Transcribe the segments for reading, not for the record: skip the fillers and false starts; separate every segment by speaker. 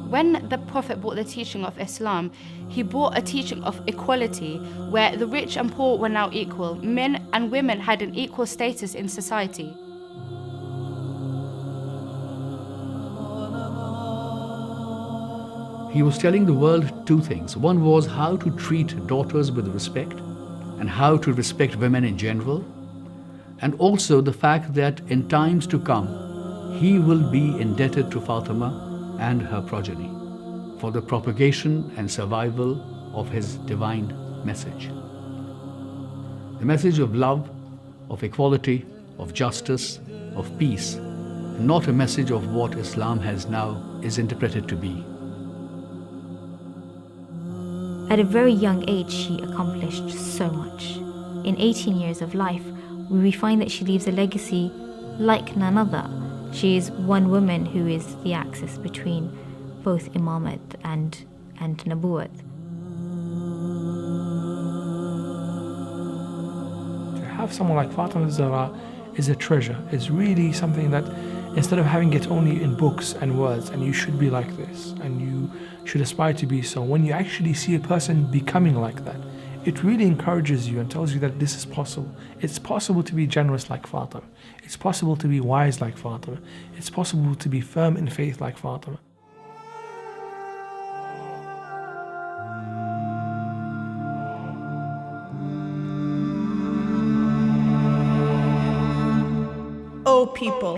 Speaker 1: When the Prophet brought the teaching of Islam, he brought a teaching of equality, where the rich and poor were now equal. Men and women had an equal status in society.
Speaker 2: He was telling the world two things. One was how to treat daughters with respect and how to respect women in general. And also the fact that in times to come, he will be indebted to Fatima and her progeny for the propagation and survival of his divine message. The message of love, of equality, of justice, of peace, and not a message of what Islam has now is interpreted to be.
Speaker 3: At a very young age, she accomplished so much. In 18 years of life, we find that she leaves a legacy like none other. She is one woman who is the axis between both Imamat and Nubuwwat.
Speaker 4: To have someone like Fatima Zahra is a treasure. It's really something that, instead of having it only in books and words, and you should be like this, and you should aspire to be so, when you actually see a person becoming like that, it really encourages you and tells you that this is possible. It's possible to be generous like Fatima. It's possible to be wise like Fatima. It's possible to be firm in faith like Fatima.
Speaker 5: O people,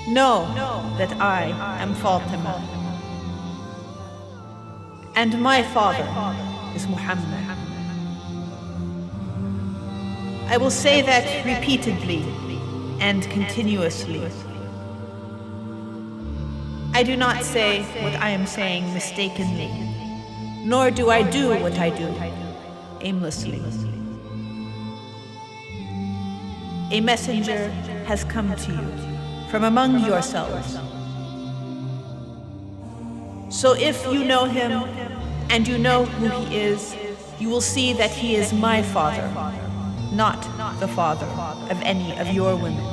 Speaker 5: know that I am Fatima, and my father is Muhammad. I will say that repeatedly and continuously. I do not say what I am saying mistakenly, nor do I do what I do aimlessly. A messenger has come to you from among yourselves. So if you know him and you know who he is, you will see that he is my father, not the father of any of your women.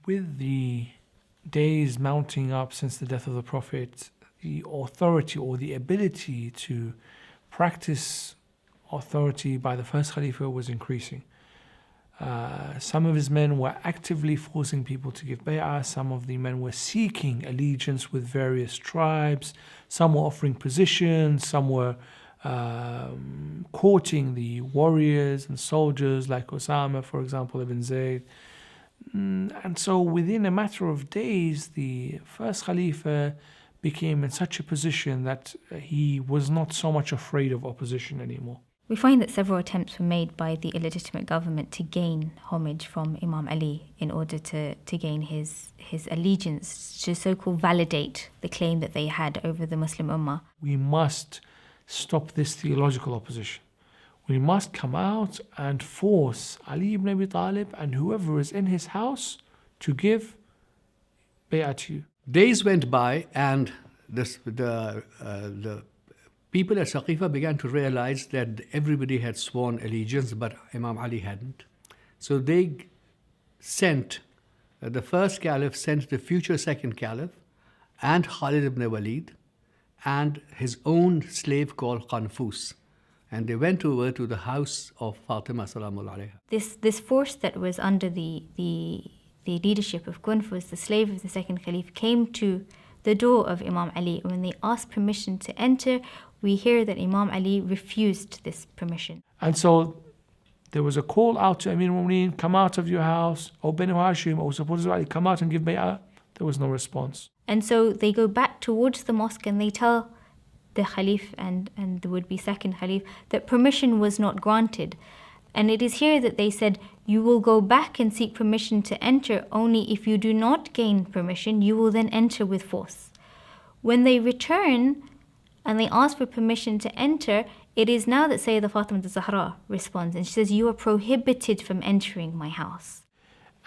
Speaker 4: With the days mounting up since the death of the Prophet, the authority or the ability to practice authority by the first Khalifa was increasing. Some of his men were actively forcing people to give bay'ah. Some of the men were seeking allegiance with various tribes. Some were offering positions. Some were courting the warriors and soldiers like Osama, for example, Ibn Zayd. And so within a matter of days, the first Khalifa became in such a position that he was not so much afraid of opposition anymore.
Speaker 3: We find that several attempts were made by the illegitimate government to gain homage from Imam Ali in order to gain his allegiance, to so-called validate the claim that they had over the Muslim Ummah.
Speaker 4: We must stop this theological opposition. We must come out and force Ali ibn Abi Talib and whoever is in his house to give bay'ah to you.
Speaker 2: Days went by and the people at Saqifa began to realize that everybody had sworn allegiance, but Imam Ali hadn't. So they sent, the first caliph sent the future second caliph and Khalid ibn Walid and his own slave called Qanfus. And they went over to the house of Fatima Salamullah alayha.
Speaker 3: This force that was under the leadership of Qanfus, the slave of the second caliph, came to the door of Imam Ali. When they asked permission to enter, we hear that Imam Ali refused this permission.
Speaker 4: And so There was a call out to Amir al-Mu'mineen, come out of your house, O Banu Hashim, O supporters of Ali, come out and give bay'ah. There was no response.
Speaker 3: And so they go back towards the mosque and they tell the Khalif and the would-be second Khalif that permission was not granted. And it is here that they said, you will go back and seek permission to enter, only if you do not gain permission, you will then enter with force. When they return and they ask for permission to enter, it is now that Sayyidah Fatima al-Zahra responds, and she says, you are prohibited from entering my house.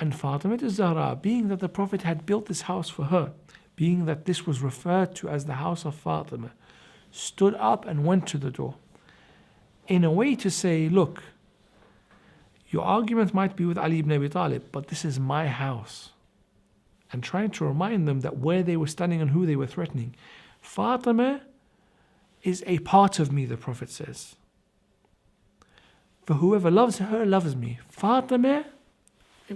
Speaker 4: And Fatima al-Zahra, being that the Prophet had built this house for her, being that this was referred to as the house of Fatima, stood up and went to the door in a way to say, look, your argument might be with Ali ibn Abi Talib, but this is my house. And trying to remind them that where they were standing and who they were threatening. Fatima is a part of me, the Prophet says. For whoever loves her, loves me. Fatima,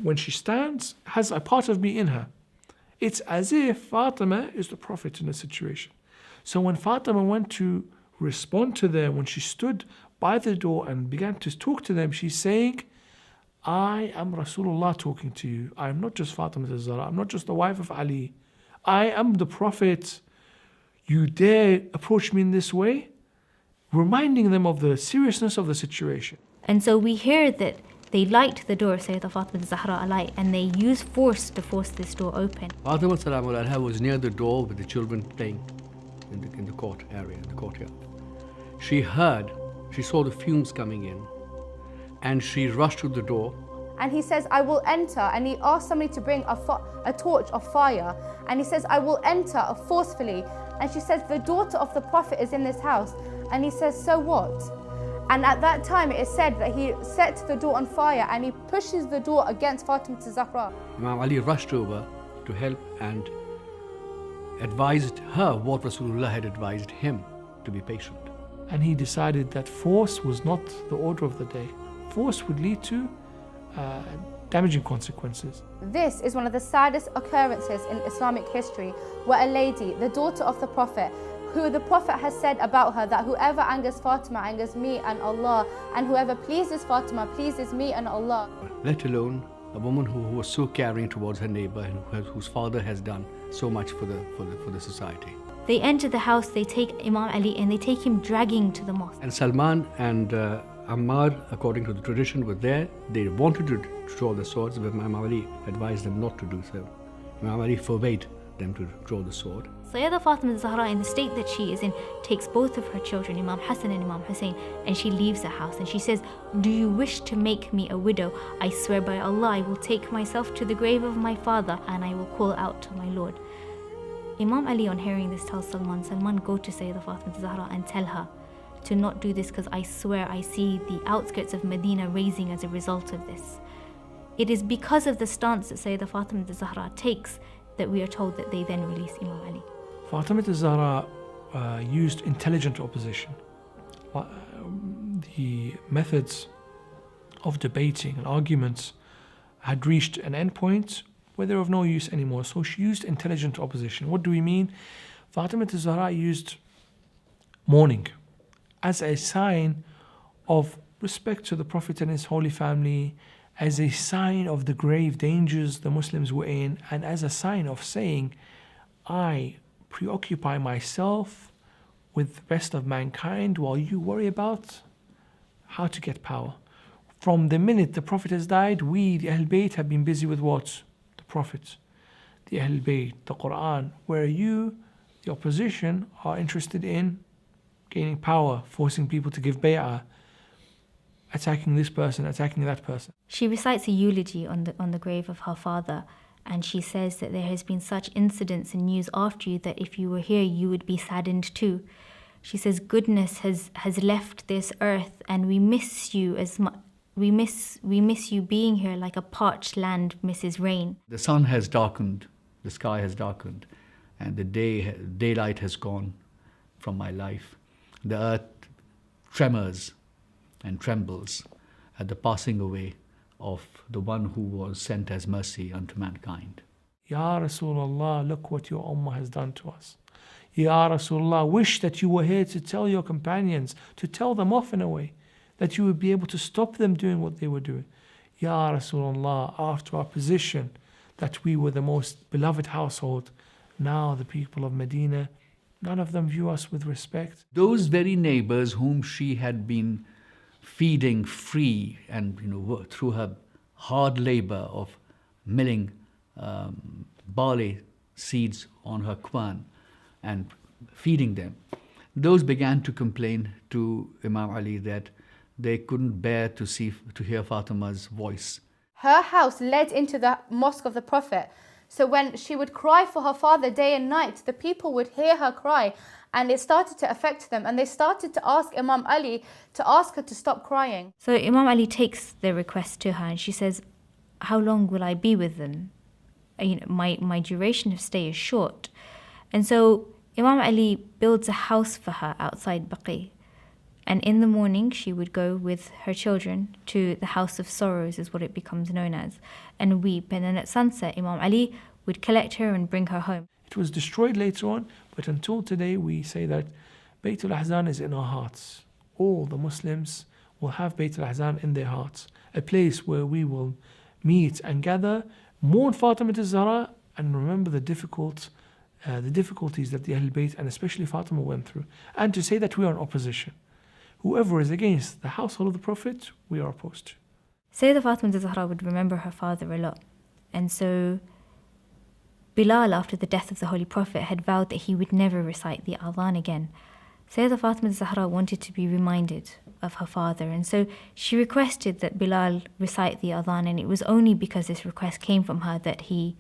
Speaker 4: when she stands, has a part of me in her. It's as if Fatima is the Prophet in a situation. So when Fatima went to respond to them, when she stood by the door and began to talk to them, she's saying, I am Rasulullah talking to you. I am not just Fatima al-Zahra. I'm not just the wife of Ali. I am the Prophet. You dare approach me in this way? Reminding them of the seriousness of the situation.
Speaker 3: And so we hear that they light the door, Sayyidah Fatima al-Zahra alight, and they use force to force this door open.
Speaker 2: Fatima salamu alayha was near the door with the children playing in the court area, in the courtyard. She saw the fumes coming in, and she rushed to the door.
Speaker 1: And he says, I will enter. And he asks somebody to bring a torch of fire. And he says, I will enter forcefully. And she says, the daughter of the Prophet is in this house. And he says, so what? And at that time it is said that he sets the door on fire and he pushes the door against Fatima al-Zahra.
Speaker 2: Imam Ali rushed over to help and advised her what Rasulullah had advised him, to be patient.
Speaker 4: And he decided that force was not the order of the day. Force would lead to damaging consequences.
Speaker 1: This is one of the saddest occurrences in Islamic history, where a lady, the daughter of the Prophet, who the Prophet has said about her that whoever angers Fatima angers me and Allah, and whoever pleases Fatima pleases me and Allah.
Speaker 2: Let alone a woman who was so caring towards her neighbor and whose father has done so much for the society.
Speaker 3: They enter the house, they take Imam Ali and they take him dragging to the mosque.
Speaker 2: And Salman and Ammar, according to the tradition, were there. They wanted to draw the swords, but Imam Ali advised them not to do so. Imam Ali forbade them to draw the sword.
Speaker 3: Sayyidah Fatima al-Zahra, in the state that she is in, takes both of her children, Imam Hassan and Imam Hussein, and she leaves the house and she says, do you wish to make me a widow? I swear by Allah, I will take myself to the grave of my father and I will call out to my Lord. Imam Ali, on hearing this, tells Salman, go to Sayyidah Fatima al-Zahra and tell her to not do this, because I swear I see the outskirts of Medina raising as a result of this. It is because of the stance that Sayyidah Fatima al-Zahra takes that we are told that they then release Imam Ali.
Speaker 4: Fatima al-Zahra used intelligent opposition. The methods of debating and arguments had reached an end point where they were of no use anymore. So she used intelligent opposition. What do we mean? Fatima al-Zahra used mourning as a sign of respect to the Prophet and his holy family, as a sign of the grave dangers the Muslims were in, and as a sign of saying, I preoccupy myself with the rest of mankind while you worry about how to get power. From the minute the Prophet has died, we, the Ahl Bayt, have been busy with what? The Prophet, the Ahl Bayt, the Quran, where you, the opposition, are interested in gaining power, forcing people to give bay'ah, attacking this person, attacking that person.
Speaker 3: She recites a eulogy on the grave of her father, and she says that there has been such incidents and news after you that if you were here, you would be saddened too. She says, goodness has left this earth, and we miss you as much. We miss you being here like a parched land misses rain.
Speaker 2: The sun has darkened, the sky has darkened, and the daylight has gone from my life. The earth tremors and trembles at the passing away of the one who was sent as mercy unto mankind.
Speaker 4: Ya Rasulullah, look what your ummah has done to us. Ya Rasulullah, wish that you were here to tell your companions, to tell them off in a way, that you would be able to stop them doing what they were doing. Ya Rasulullah, after our position that we were the most beloved household, now the people of Medina, none of them view us with respect.
Speaker 2: Those very neighbors whom she had been feeding free and through her hard labor of milling barley seeds on her kwan and feeding them, those began to complain to Imam Ali that they couldn't bear to hear Fatima's voice.
Speaker 1: Her house led into the mosque of the Prophet. So when she would cry for her father day and night, the people would hear her cry, and it started to affect them. And they started to ask Imam Ali to ask her to stop crying.
Speaker 3: So Imam Ali takes the request to her and she says, how long will I be with them? My duration of stay is short. And so Imam Ali builds a house for her outside Baqi. And in the morning, she would go with her children to the House of Sorrows, is what it becomes known as, and weep. And then at sunset, Imam Ali would collect her and bring her home.
Speaker 4: It was destroyed later on, but until today, we say that Bayt al-Ahzan is in our hearts. All the Muslims will have Bayt al-Ahzan in their hearts, a place where we will meet and gather, mourn Fatima al-Zahra, and remember the difficulties that the Ahlul Bayt and especially Fatima went through, and to say that we are in opposition. Whoever is against the household of the Prophet, we are opposed to.
Speaker 3: Sayyidah Fatima al-Zahra would remember her father a lot. And so Bilal, after the death of the Holy Prophet, had vowed that he would never recite the adhan again. Sayyidah Fatima al-Zahra wanted to be reminded of her father, and so she requested that Bilal recite the adhan, and it was only because this request came from her that he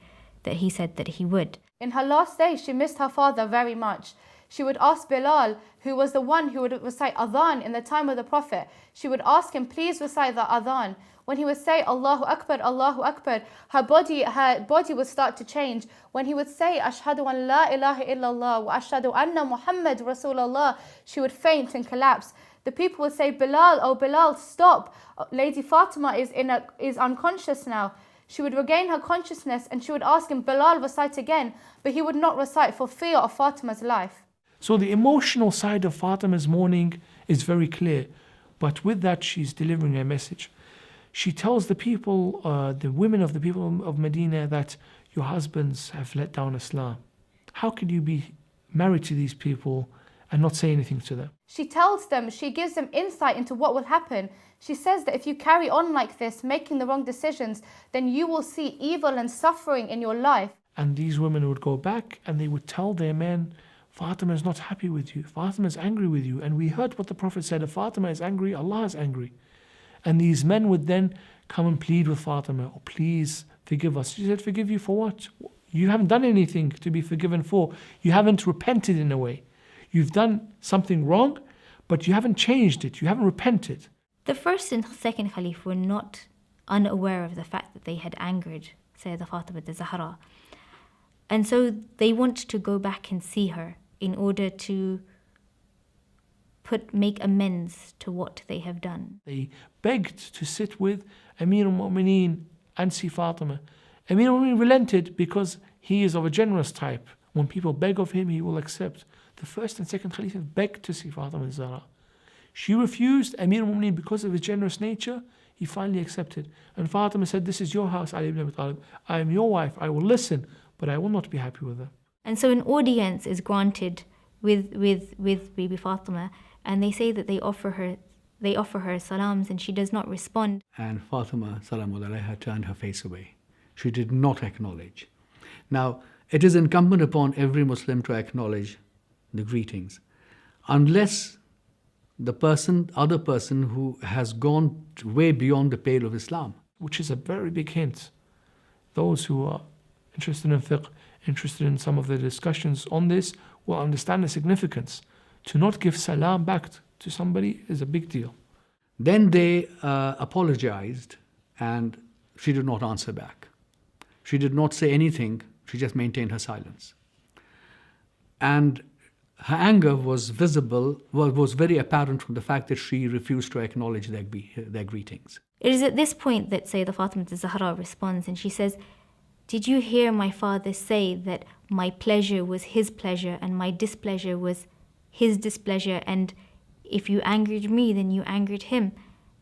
Speaker 3: said that he would.
Speaker 1: In her last days, she missed her father very much. She would ask Bilal, who was the one who would recite adhan in the time of the Prophet, she would ask him, please recite the adhan. When he would say Allahu Akbar, her body would start to change. When he would say Ashhadu an la ilaha illallah wa ashhadu anna Muhammad Rasulullah, she would faint and collapse. The people would say, Bilal, oh Bilal, stop. Lady Fatima is unconscious now. She would regain her consciousness and she would ask him, Bilal, recite again. But he would not recite for fear of Fatima's life.
Speaker 4: So the emotional side of Fatima's mourning is very clear. But with that, she's delivering a message. She tells the people, the women of the people of Medina, that your husbands have let down Islam. How can you be married to these people and not say anything to them?
Speaker 1: She tells them, she gives them insight into what will happen. She says that if you carry on like this, making the wrong decisions, then you will see evil and suffering in your life.
Speaker 4: And these women would go back and they would tell their men, Fatima is not happy with you. Fatima is angry with you. And we heard what the Prophet said, if Fatima is angry, Allah is angry. And these men would then come and plead with Fatima, oh, please forgive us. She said, forgive you for what? You haven't done anything to be forgiven for. You haven't repented in a way. You've done something wrong, but you haven't changed it. You haven't repented.
Speaker 3: The first and second Caliph were not unaware of the fact that they had angered Sayyidah Fatima al-Zahra. And so they want to go back and see her in order to make amends to what they have done.
Speaker 4: They begged to sit with Amir al-Mu'mineen and see Fatima. Amir al-Mu'mineen relented because he is of a generous type. When people beg of him, he will accept. The first and second Khalifa begged to see Fatima al-Zahra. She refused. Amir al-Mu'mineen, because of his generous nature, he finally accepted. And Fatima said, this is your house, Ali ibn Abi Talib. I am your wife. I will listen, but I will not be happy with her.
Speaker 3: And so an audience is granted with Bibi Fatima, and they say that they offer her salams, and she does not respond.
Speaker 2: And Fatima, salamu alayha, turned her face away. She did not acknowledge. Now, it is incumbent upon every Muslim to acknowledge the greetings, unless the other person who has gone way beyond the pale of Islam.
Speaker 4: Which is a very big hint. Those who are interested in fiqh, interested in some of the discussions on this, will understand the significance. To not give salam back to somebody is a big deal.
Speaker 2: Then they apologized, and she did not answer back. She did not say anything. She just maintained her silence. And her anger was visible, was very apparent from the fact that she refused to acknowledge their greetings.
Speaker 3: It is at this point that Sayyidah Fatima al-Zahra responds, and she says, did you hear my father say that my pleasure was his pleasure and my displeasure was his displeasure, and if you angered me, then you angered him?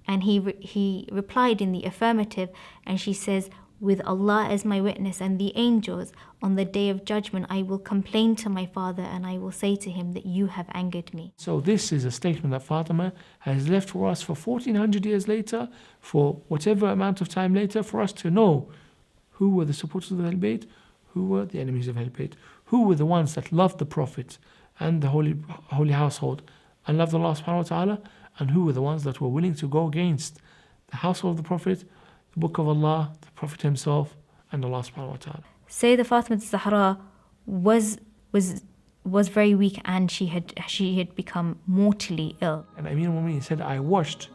Speaker 3: And he replied in the affirmative, and she says, with Allah as my witness and the angels, on the day of judgment I will complain to my father and I will say to him that you have angered me.
Speaker 4: So this is a statement that Fatima has left for us for 1400 years later, for whatever amount of time later, for us to know who were the supporters of the Ahl Bayt, who were the enemies of Ahl Bayt, who were the ones that loved the Prophet and the holy household and loved Allah subhanahu wa ta'ala, and who were the ones that were willing to go against the household of the Prophet, the Book of Allah, the Prophet himself, and Allah subhanahu wa ta'ala.
Speaker 3: Sayyidah Fatima Zahra was very weak, and she had become mortally ill.
Speaker 4: And Amir al-Mu'mineen said, I watched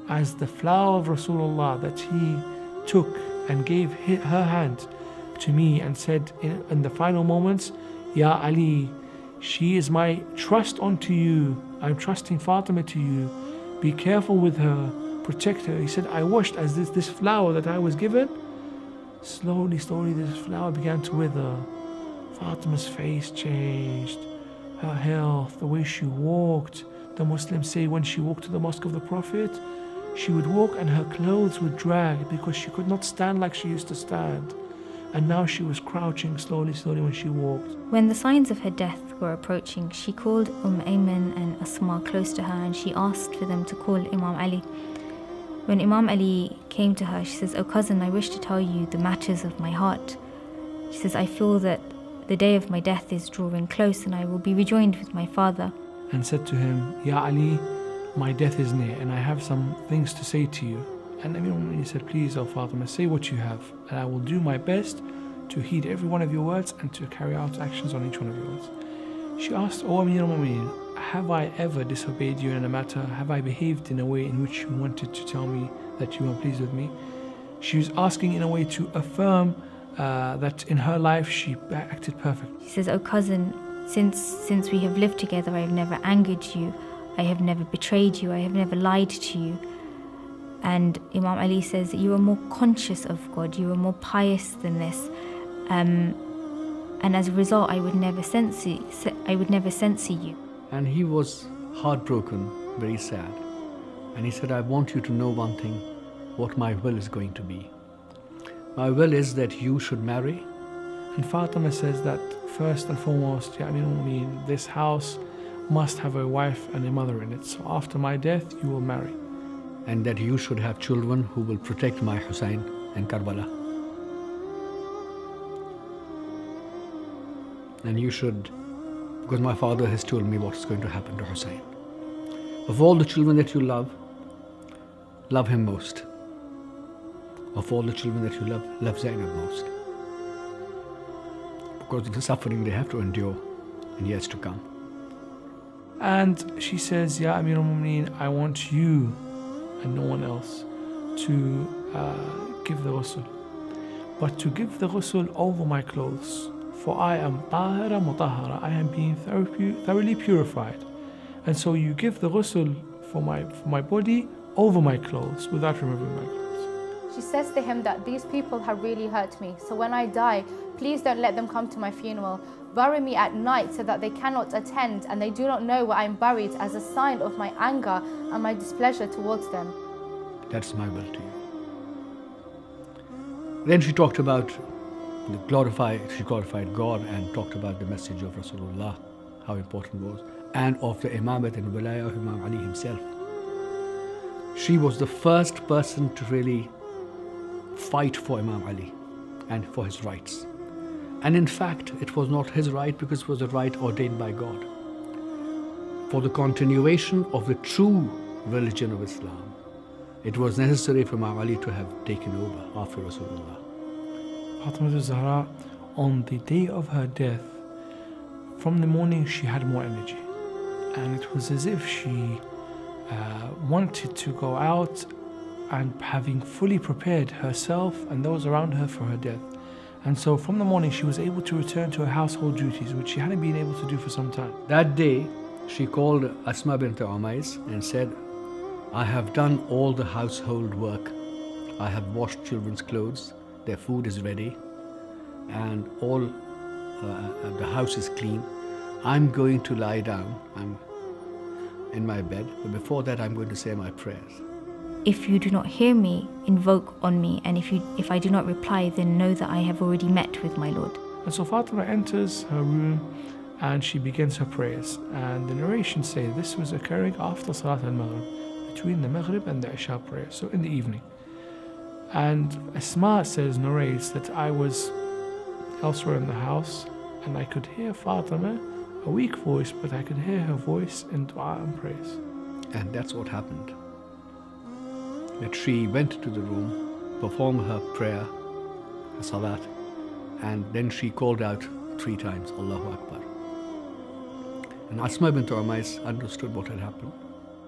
Speaker 4: as the flower of Rasulullah that he took and gave her hand to me and said in the final moments, Ya Ali, she is my trust unto you. I'm trusting Fatima to you. Be careful with her, protect her. He said, I watched as this flower that I was given, slowly this flower began to wither. Fatima's face changed, her health, the way she walked. The Muslims say when she walked to the mosque of the Prophet, she would walk and her clothes would drag because she could not stand like she used to stand. And now she was crouching slowly when she walked.
Speaker 3: When the signs of her death were approaching, she called Ayman and Asma close to her, and she asked for them to call Imam Ali. When Imam Ali came to her, she says, "O cousin, I wish to tell you the matters of my heart." She says, "I feel that the day of my death is drawing close and I will be rejoined with my father."
Speaker 4: And said to him, Ya Ali, my death is near and I have some things to say to you. And Amir al-Mu'mineen said, please, O Fatima, say what you have, and I will do my best to heed every one of your words and to carry out actions on each one of your words. She asked, O Amir al-Mu'mineen, have I ever disobeyed you in a matter? Have I behaved in a way in which you wanted to tell me that you were pleased with me? She was asking in a way to affirm that in her life she acted perfect.
Speaker 3: She says, "O cousin, since we have lived together, I have never angered you, I have never betrayed you, I have never lied to you." And Imam Ali says that you are more conscious of God, you are more pious than this, and as a result, I would never censor you.
Speaker 2: And he was heartbroken, very sad. And he said, I want you to know one thing, what my will is going to be. My will is that you should marry.
Speaker 4: And Fatima says that first and foremost, Ya Amir al-Mu'mineen, this house must have a wife and a mother in it. So after my death, you will marry.
Speaker 2: And that you should have children who will protect my Hussein in Karbala. And you should, because my father has told me what's going to happen to Hussein. Of all the children that you love him most. Of all the children that you love Zainab most. Because of the suffering they have to endure in years to come.
Speaker 4: And she says, Ya Amir al-Mu'mineen, I want you and no one else to give the ghusl. But to give the ghusl over my clothes. For I am tahira mutahara, I am being thoroughly purified. And so you give the ghusl for my body over my clothes without removing my clothes.
Speaker 1: She says to him that these people have really hurt me, so when I die, please don't let them come to my funeral. Bury me at night so that they cannot attend and they do not know where I am buried, as a sign of my anger and my displeasure towards them.
Speaker 2: That's my will to you. Then she talked about she glorified God and talked about the message of Rasulullah, how important it was, and of the Imamat and Wilayah of Imam Ali himself. She was the first person to really fight for Imam Ali and for his rights. And in fact, it was not his right because it was a right ordained by God. For the continuation of the true religion of Islam, it was necessary for Imam Ali to have taken over after Rasulullah.
Speaker 4: Fatima Zahra, on the day of her death, from the morning she had more energy. And it was as if she wanted to go out and having fully prepared herself and those around her for her death. And so from the morning she was able to return to her household duties, which she hadn't been able to do for some time.
Speaker 2: That day, she called Asma bint Umays and said, I have done all the household work. I have washed children's clothes, their food is ready, and all the house is clean. I'm going to lie down. I'm in my bed, but before that I'm going to say my prayers.
Speaker 3: if you do not hear me, invoke on me, and if I do not reply, then know that I have already met with my Lord.
Speaker 4: And so Fatima enters her room and she begins her prayers. And the narrations say this was occurring after Salat al-Maghrib, between the Maghrib and the Isha prayer, so in the evening. And Asma narrates that I was elsewhere in the house and I could hear Fatima, a weak voice, but I could hear her voice in dua and praise.
Speaker 2: And that's what happened. That she went to the room, performed her prayer, her salat, and then she called out 3 times, Allahu Akbar. And Asma bint Umays understood what had happened.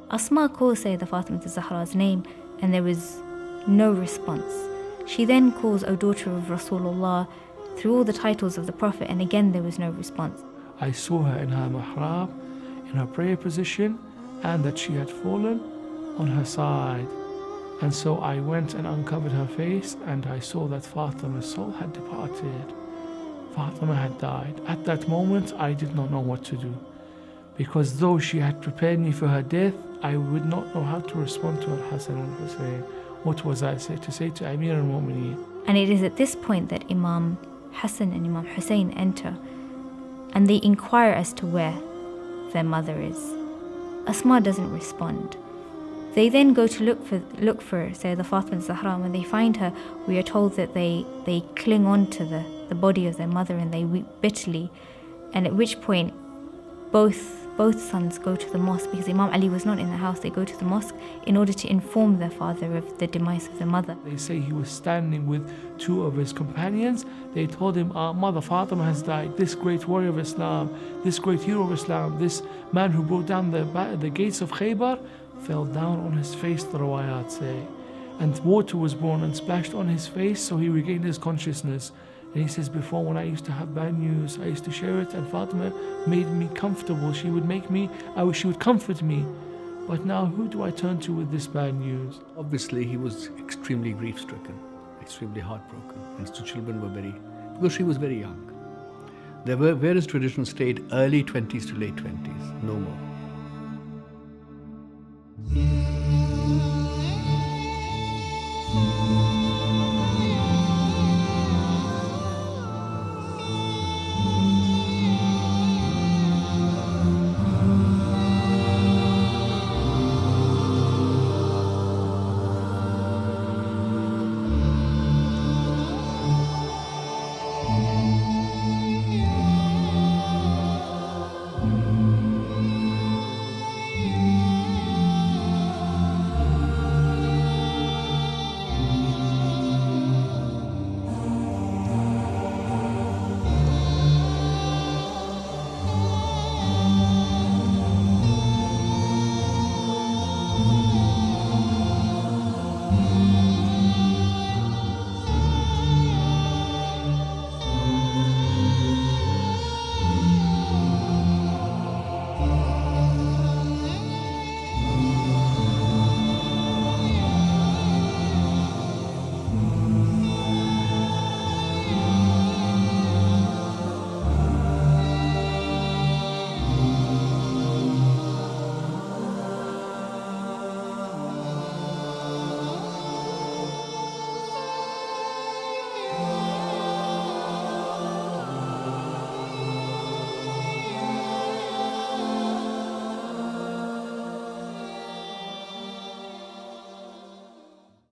Speaker 3: Asma calls Sayyidah Fatima Zahra's name and there was no response. She then calls, O daughter of Rasulullah, through all the titles of the Prophet, and again there was no response.
Speaker 4: I saw her in her mihrab, in her prayer position, and that she had fallen on her side. And so I went and uncovered her face, and I saw that Fatima's soul had departed. Fatima had died. At that moment, I did not know what to do, because though she had prepared me for her death, I would not know how to respond to Al-Hasan and Hussein. What was I to say to Amir al-Mu'mineen?
Speaker 3: And it is at this point that Imam Hassan and Imam Hussein enter, and they inquire as to where their mother is. Asma doesn't respond. They then go to look for Sayyidah Fatima Zahra. When they find her, we are told that they cling on to the body of their mother and they weep bitterly. And at which point, both sons go to the mosque, because Imam Ali was not in the house. They go to the mosque in order to inform their father of the demise of their mother.
Speaker 4: They say he was standing with 2 of his companions. They told him, our mother Fatima has died. This great warrior of Islam, this great hero of Islam, this man who brought down the gates of Khaybar, fell down on his face, the riwayat say. And water was born and splashed on his face, so he regained his consciousness. And he says, before, when I used to have bad news, I used to share it, and Fatima made me comfortable. She would comfort me. But now, who do I turn to with this bad news?
Speaker 2: Obviously, he was extremely grief-stricken, extremely heartbroken. And his 2 children because she was very young. There were various traditions state early 20s to late 20s, no more.